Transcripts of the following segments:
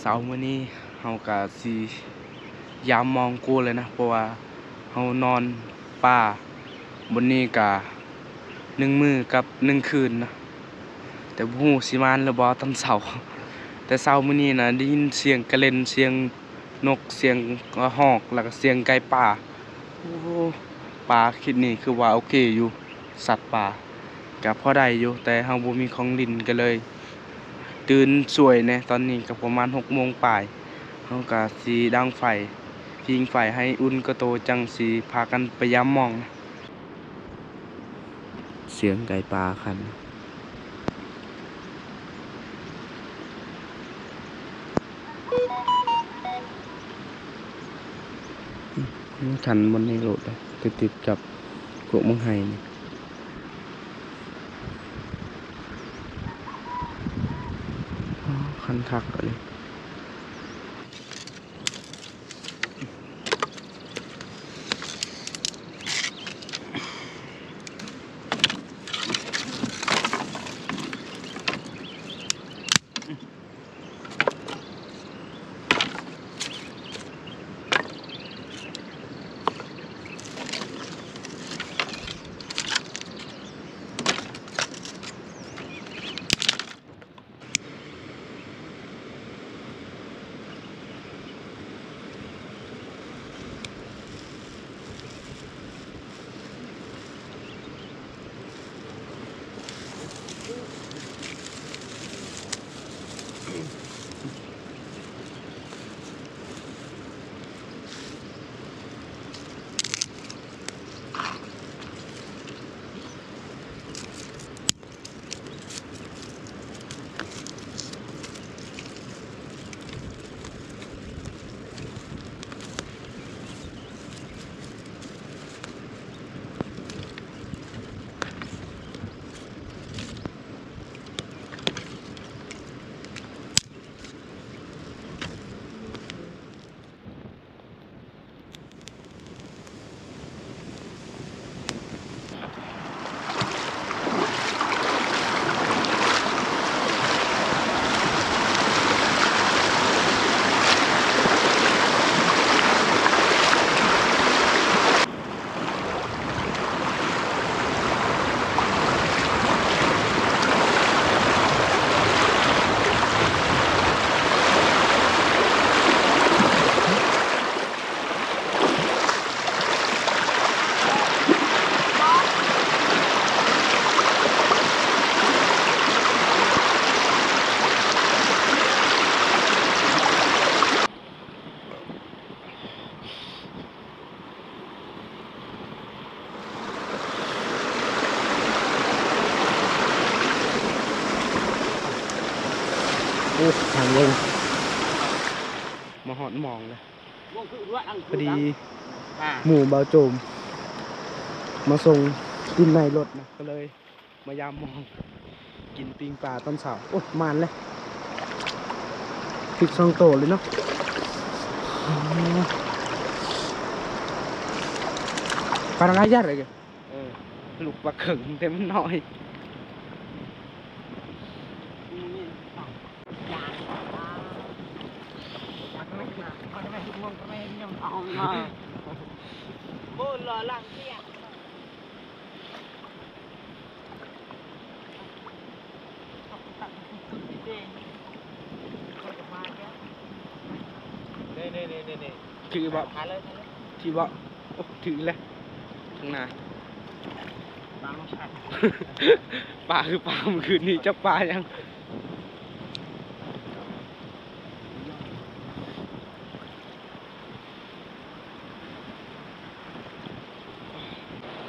เสาร์มื้อนี้เฮาก็สิยามมองกูเลยนะเพราะว่าเฮานอนป่าบนนี้ก็1มื้อกับ1คืนนะแต่บ่ฮู้สิมานหรือบ่ตอนเช้าแต่เช้ามื้อนี้นะได้ยินเสียงกระเล่นเสียงนกเสียงฮอกแล้วก็เสียงไก่ป่าโอ้ป่าคิดนี่คือว่าโอเคอยู่สัตว์ป่าก็พอได้อยู่แต่เฮาบ่มีของลิ้นก็เลยตื่นสวยแน่ตอนนี้ก็ประมาณ 6:00 นปลายเฮาก็สิดังไฟพิงไฟให้อุ่นก็โตจังสิพากันไปยามหม่องเสียงไก่ป่าคันทันบนนี้โหลดเลยติดกับพวกมังไห้นี่คันทักเลยทางลงมาหอดมองเลยพอดีหมู่เบาโจมมาส่งกินในรถนะก็เลยมายามมองกินปิงปลาตอนเช้าโอ้มานเลยติดซองโตเลยเนาะปลาอะไรยัดเลยแกลูกปลาเข่งแต่มันน้อยbố lò làm gì ạ? Nè. ถือบ่ถือบ่ถือเลยข้างหน้าปลาคือปลาเมื่อคืนนี้จับปลายัง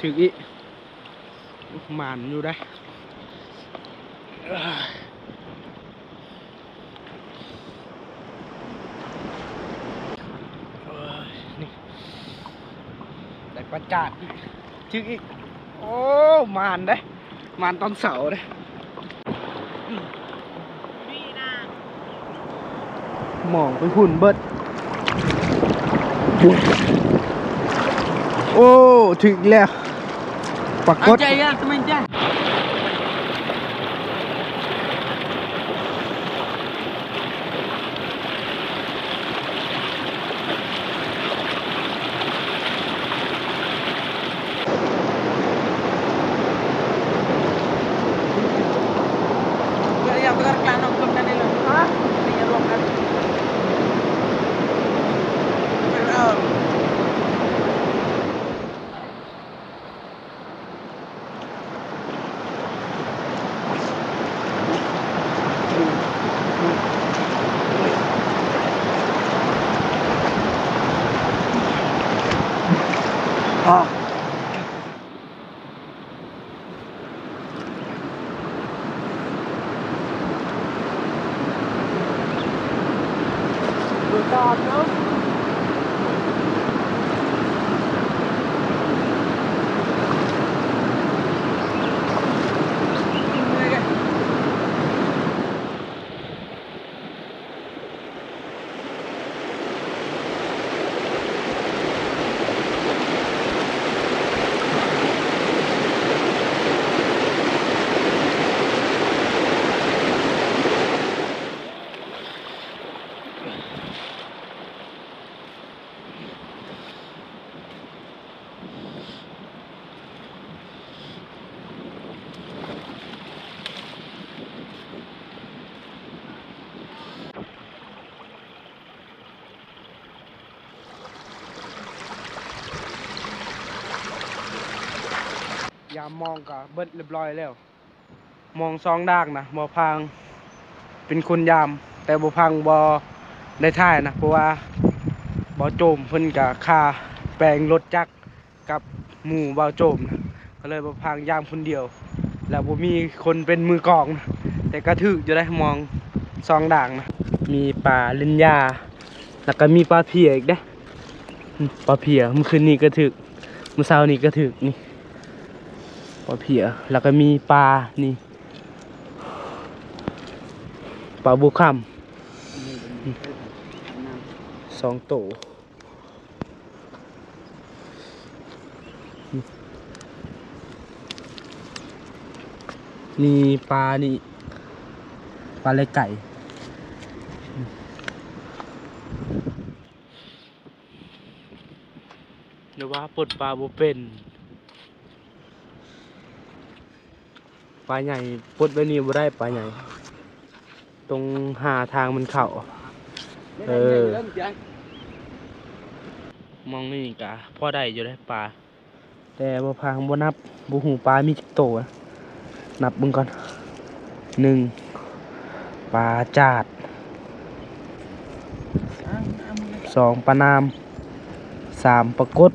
ถืออีหมานอยู่ได้นี่ได้ประกาศถืออีโอ้หมานได้หมานตอนเสาร์ได้หมองไปหุ่นเบิดโอ้ถึงแล้วปรากฏ Aja ya teman-teman. เ อ๋อดูตามเนาะยามมองก็เบิดเรียบร้อยแล้วมองสองด้านนะบ่พังเป็นคนยามแต่บ่พังบ่ได้ถ่ายนะเพราะว่าบ่โจมเพิ่นก็ค่าแปลงรถจักรกับหมู่บ่โจมนะก็เลยบ่พังยามคนเดียวแล้วบ่มีคนเป็นมือกองนะแต่ก็ถึกอยู่ได้มองสองด้านนะมีปลาลิ้นยาแล้วก็มีปลาเพียอีกเด้ปลาเพียเมื่อคืนนี้ก็ถึกเมื่อเช้านี้ก็ถึกนี่ปลาเพียแล้วก็มีปลานี่ปลาบุคำ2 ตัวนี่ปลานี่ปลาไหลไก่หรือว่าปลดปลาบ่เป็นปลาใหญ่ปลดไว้นี่บ่ได้ปลาใหญ่ตรงหาทางมันเข้ามองนี่กะพอได้อยู่ได้ปลาแต่บ่พังบ่นับบ่ฮู้ปลามีจักโตนะนับเบิ่งก่อน1ปลาจาด2ปลานาม3ปลากด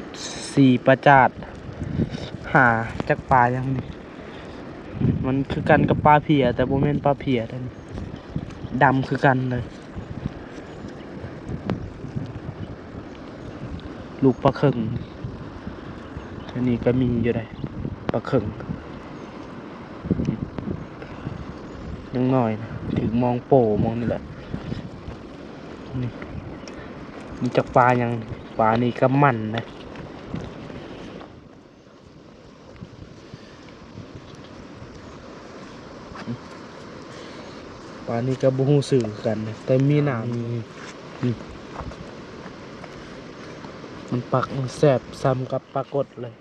4ปลาจาด5จักปลายังนี่มันคือกันกับปลาเพียแต่บ่แม่นปลาเพียเด้อดำคือกันเลยลูกปลาเข่งอันนี้ก็มีอยู่ได้ปลาเข่งยังน้อยนะถึงมองโป่มองนี่แหละนี่จักปลายังปลานี่ก็มันนะปลานี่ก็บ่ฮู้สื่อกันนะแต่มีหนามมันปักแซ่บซ้ำกับปลากดเลย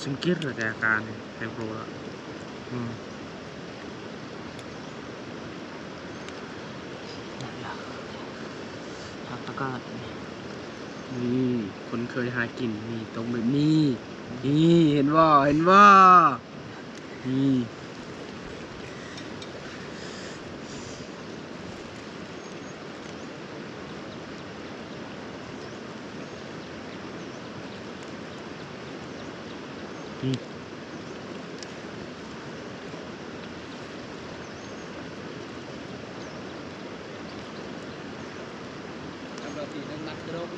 สังเกตเลยอาการเนี่ยเต็มโปรแล้วผักตะกร้านี่คนเคยหากินนี่ตรงแบบนี้นี่เห็นว่านี่นักกระโดด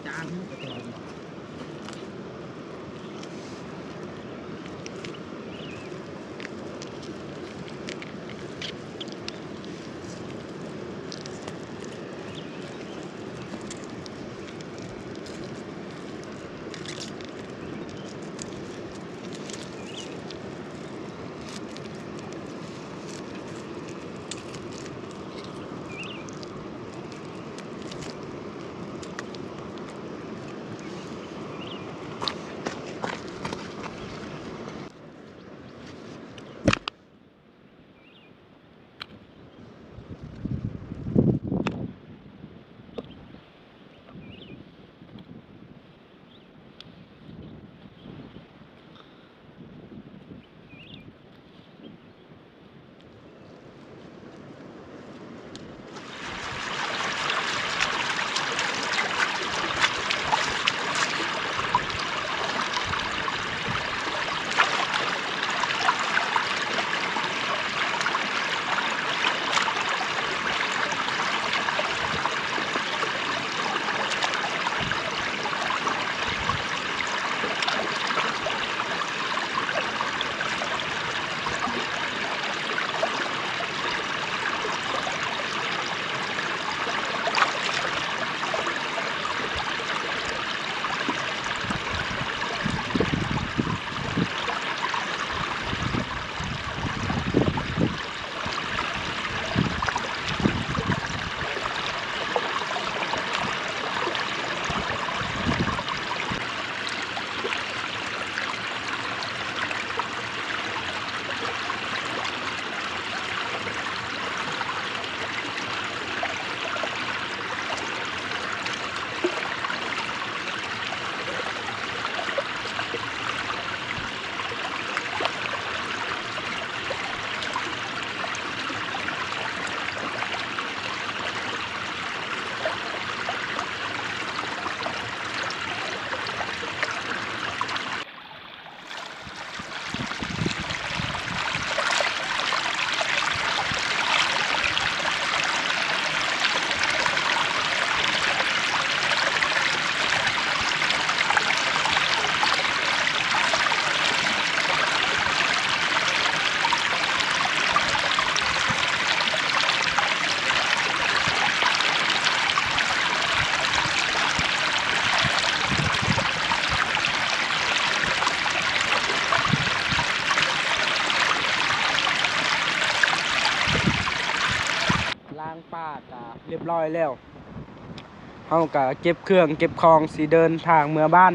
จานกระจอนล้างป้าก็เรียบร้อยแล้วเฮาก็เก็บเครื่องเก็บของสิเดินทางเมื่อบ้าน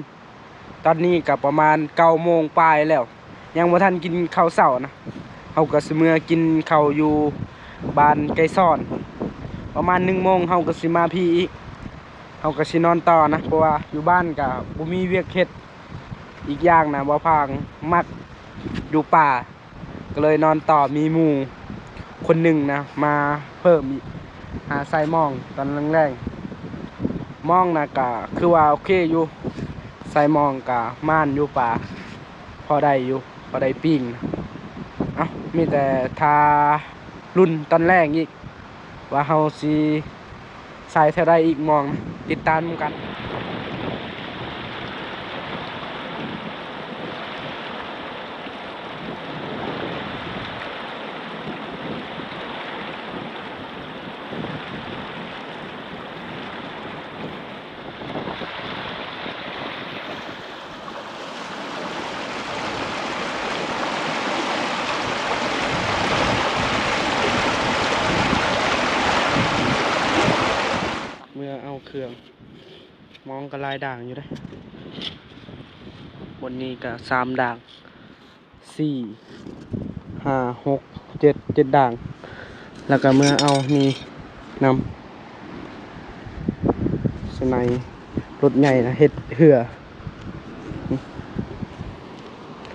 ตอนนี้ก็ประมาณ 9:00 นปลายแล้วยังบ่ทันกินข้าวเช้านะเฮาก็สิเมื่อกินข้าวอยู่บ้านไก่ซ่อนประมาณ 1:00 นเฮาก็สิมาพี่อีกเฮาก็สินอนต่อนะเพราะว่าอยู่บ้านก็บ่มีเวียกเฮ็ดอีกอย่างนะบ่พางมักอยู่ป่าก็เลยนอนต่อมีหมู่คนหนึ่งนะมาเพิ่มอีกหาใส่มองตอนแรงๆมองนะก็คือว่าโอเคอยู่ใส่มองก็ม่านอยู่ป่าพอได้อยู่พอได้ปิ้งมีแต่ทารุ่นตอนแรกอีกว่าเฮาสิใส่เท่าใดอีกมองนะติดตามกันเมื่อเอาเครื่องมองก็ลายด่างอยู่เด้บนนี้ก็3ด่าง4 5 6 7ด่างแล้วก็เมื่อเอานี่นำสไนรถใหญ่นะเฮ็ดเหือ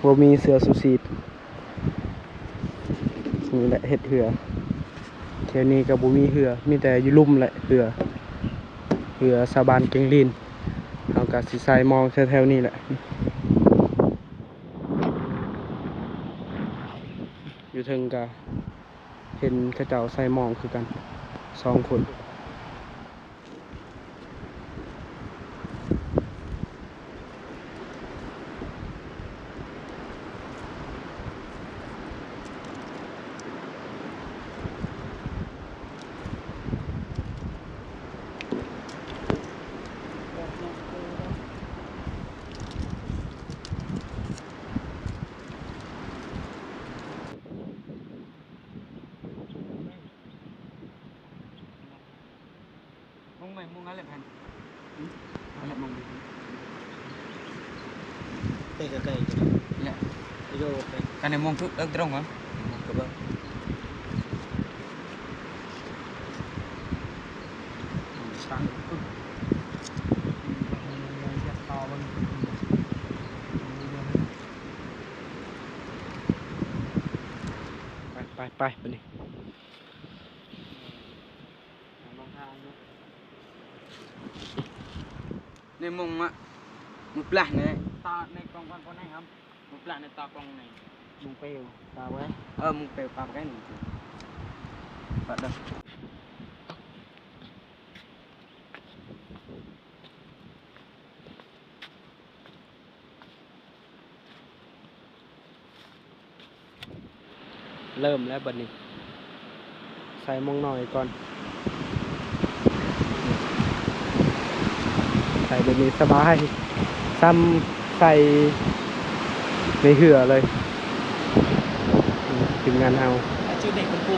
บ่มีเสือสุสีดนี่แหละเฮ็ดเหือแถวนี้ก็บ่มีเหือมีแต่อยู่ลุ่มแหละเหือสาบานเก่งลินเฮาก็สิใส่มองแถวๆนี้แหละอยู่เทิงก็เห็นเขาเจ้าใส่มองคือกัน2คน lại phần lại mong đi cây cái cây dạ vô cây cái này mong thức ớt trong hả mong thức ớt sáng ứcไปไปนี่ในมุงอ่ะมุกปลาเนี่ยตาในกล่องคนไหนครับมุกปลาในตากล่องไหนมุงเปลวตาไว้มุงเปลวปลาไปได้หนึ่งปัดเด้อเริ่มแล้วบัดนี้ใส่มองหน่อยก่อนใส่แบบนี้สบายซ้ำใส่ในเหือเลยทีมงานเฮาชื่อเด็กเป็นปู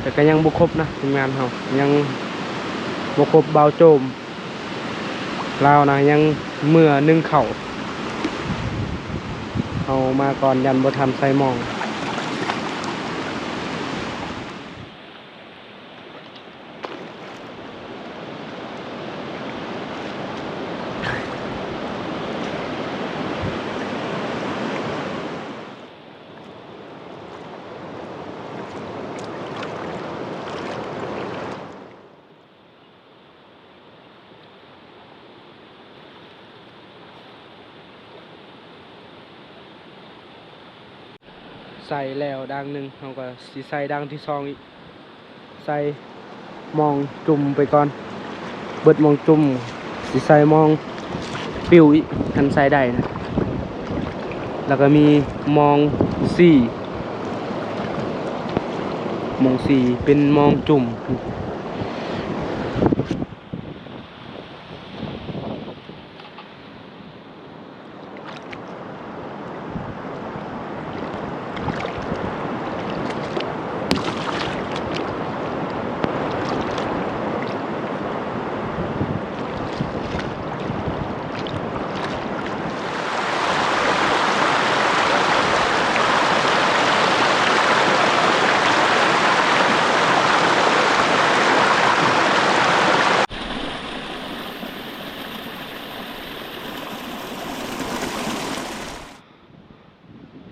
แต่ก็ยังบุครบนะทีมงานเฮายังบุครบเบาโจมลาวนะยังเมื่อนึ่งเข่าเอามาก่อนยันบ่ทำใส่หมองใส่แล้วดังหนึ่งเราก็สิใส่ดังที่สองอีกใส่มองจุ่มไปก่อนเบิดมองจุ่มสิใส่มองปิวอีกทันใส่ได้นะแล้วก็มีมองสี่มองสี่เป็นมองจุ่ม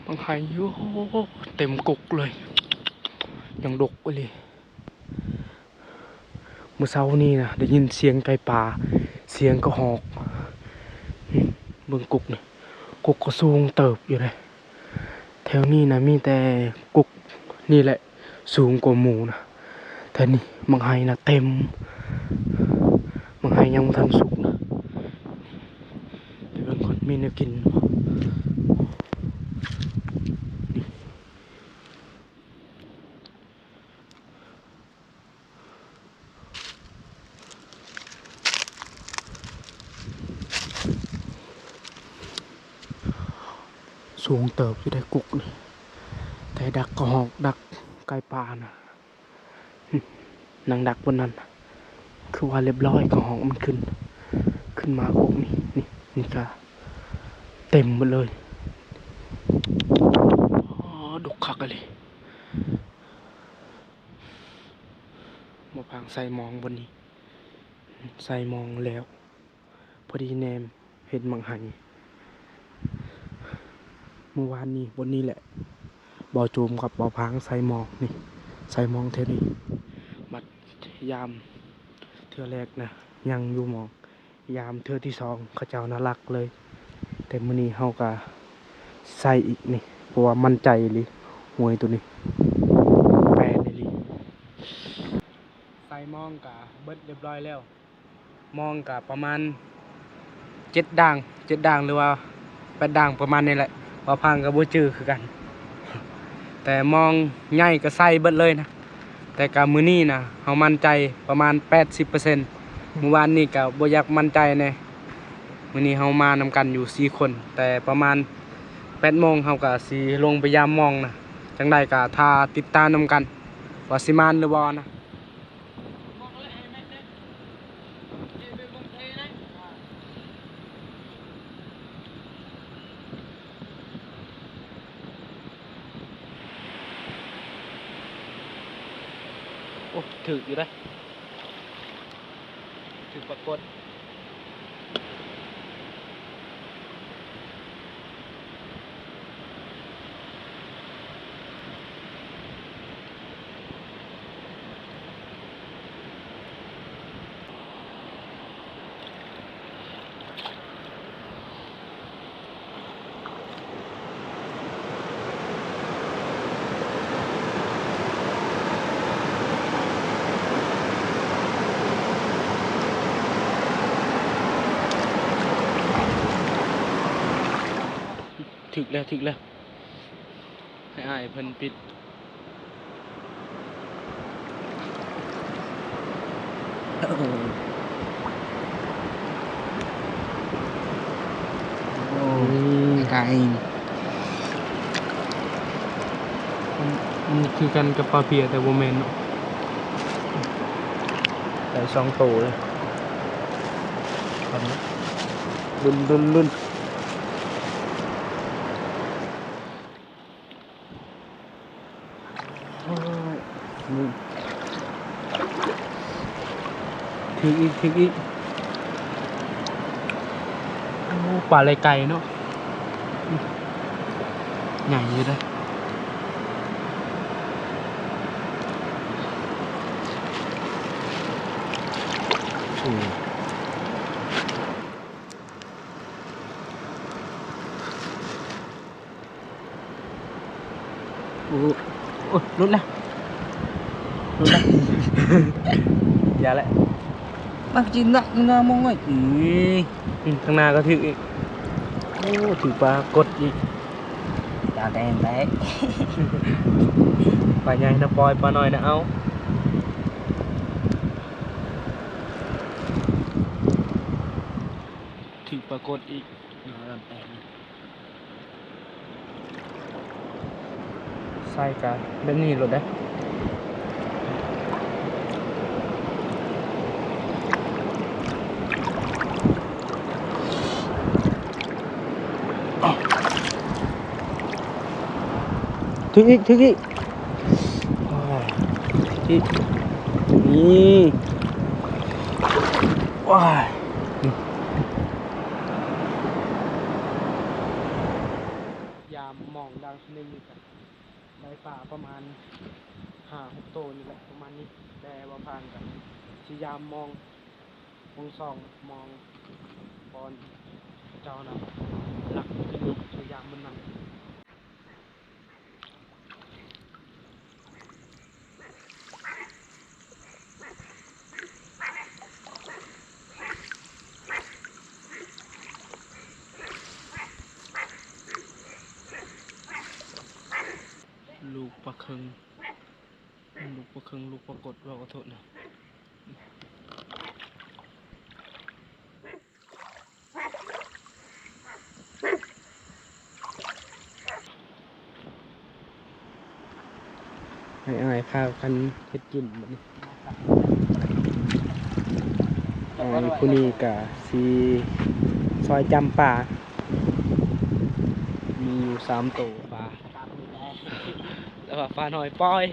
บางไห้โยเต็มกุกเลยยังดกไปเลยเมื่อเช้านี้นะได้ยินเสียงไก่ป่าเสียงกระหอกเบิ่งกุกนี่กุกก็สูงเติบอยู่เลยแถวนี้นะมีแต่กุกนี่แหละสูงกว่าหมูนะแต่นี่บางไห้นะเต็มบางไห้ยังไม่ทันสุกนะเดี๋ยวเบิ่งก่อนมีเนื้อกินสูงเติบอยู่ได้กุกนี่แต่ดักกระหอกดักไก่ป่านะนางดักบนนั้นคือว่าเรียบร้อยกระหอกมันขึ้นมากุกนี่ก็เต็มหมดเลยดกคักเลยมาพังใส่มองบนนี้ใส่มองแล้วพอดีแนมเห็นมังหันเมื่อวานนี้บนนี้แหละบ่อโจมกับบ่อพังใส่มองนี่ใส่มองเท่านี้บัดยามเทื่อแรกนะยังอยู่มองยามเทื่อที่สองเขาเจ้าน่ารักเลยแต่มื้อนี้เฮาก็ใส่อีกนี่เพราะว่ามั่นใจเลยหวยตัวนี้แปลเลยใส่มองกะเบิดเรียบร้อยแล้วมองกะประมาณ7ด่างหรือว่า8ด่างประมาณนี้แหละบ่พังกับบ่จื้อคือกันแต่มองใหญ่ก็ใส่เบิดเลยนะแต่กะมื้อนี้นะเฮามั่นใจประมาณ 80% เมื่อวานนี้ก็บ่อยากมั่นใจแน่มื้อนี้เฮามานำกันอยู่4คนแต่ประมาณ 8 โมงเฮาก็สิลงไปยามมองนะ จังใดก็ถ้าติดตามนำกันว่าสิมานหรือบ่นะโอ้ถึกอยู่ได้ถึกปรากฏถึกแล้วให้อ้ายเพิ่นปิดไก่ มันคือกันกับปลาเพียแต่บ่แม่นเนาะได้2ตัวเลยลุ้นโอ้ยนี่ถึกอีกโอ้ปลาไหลไก่เนาะใหญ่อยู่เด้อโอ้โอ้ลุ้นแล้วอย่าละ มักจินนักงามองไว้ ข้างหน้าก็ถึกอีกโอ้ถึกปลากดอีก ตาแดงแตก ปลาใหญ่นะปล่อยปลาน้อยนะเอาถึกปลากดอีกใส่กันแบบนี้หลดได้ถึกอีกโอ้ยอีกนี่ว้ายยามมองดังชนิดนี้กันได้ปลาประมาณ5-6ตัวนี่แหละประมาณนี้แต่ว่าพานกันสิยามมองส่องมองบอลเจ้านะหลักขึ้นลุกพยายามมันนั่นลูกปลาเค็งลูกปลากดว่าขอโทษนะให้อายพากันเฮ็ดกินบัดนี้ผู้นี้ก็สิซอยจำปลามีอยู่3ตัวปลาแล้วก็ปลาหน่อยปล่อย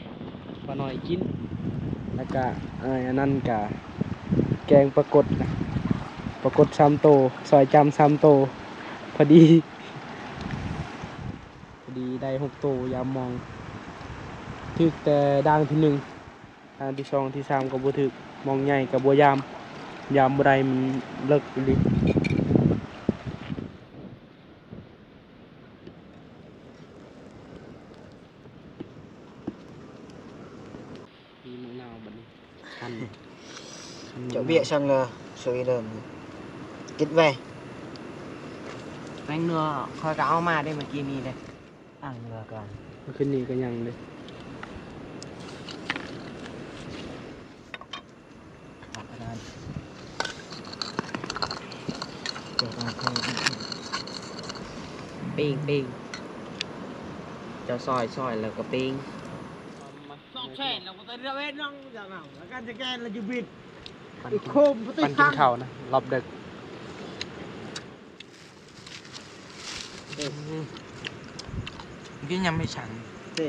ปลาหน่อยกินแล้วก็อันนั้นก็แกงปลากดนะปลากด3ตัวซอยจำ3ตัวพอดีได้6ตัวยามมองถึกแต่ด่างที่1ด่างที่2ที่3ก็บ่ถึกมองใหญ่ก็บ่ยามบ่ได้มันเลิกอีหลีมีมะนาวบัดนี้คัน chỗ bịa xong là sôi đờm kết về anh nưa khoai cáo mà đây mà kia mi đây ăn nưa còn มันขึ้นนี่ก็ยังเลย học ở đây để con không pin pin จะซอยแล้วก็ปิ้ง Nó chèn là một tay ra bên nó giờ nào nó can cho ken là chữ vịt ปัน อีกโคม ปันกินข้าวนะรอบดึก กินยังไม่ฉัน thì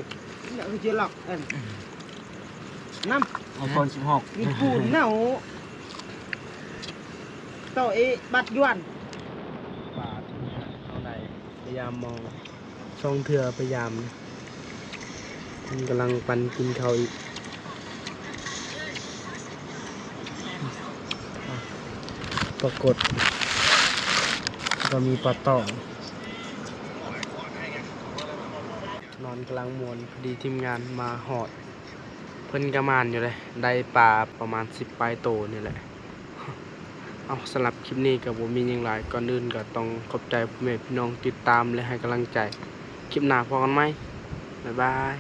nó chưa lọc năm iPhone 16 vịt cùn nào tội bạt doan ป่าเท่าไหร่พยายามมองช่องเถื่อพยายามมันกำลังปันกินข้าวอีกปรากฏก็มีปลาตองนอนกำลังมวนพอดีทีมงานมาหอด เพิ่นกระมานอยู่เลยได้ปลาประมาณ10ปลายโตนี่แหละ เอาสำหรับคลิปนี้กับผมมีอย่างไรก่อนอื่นก็ต้องขอบใจพ่อแม่พี่น้องติดตามและให้กำลังใจ คลิปหน้าพอกันไหมบ๊ายบาย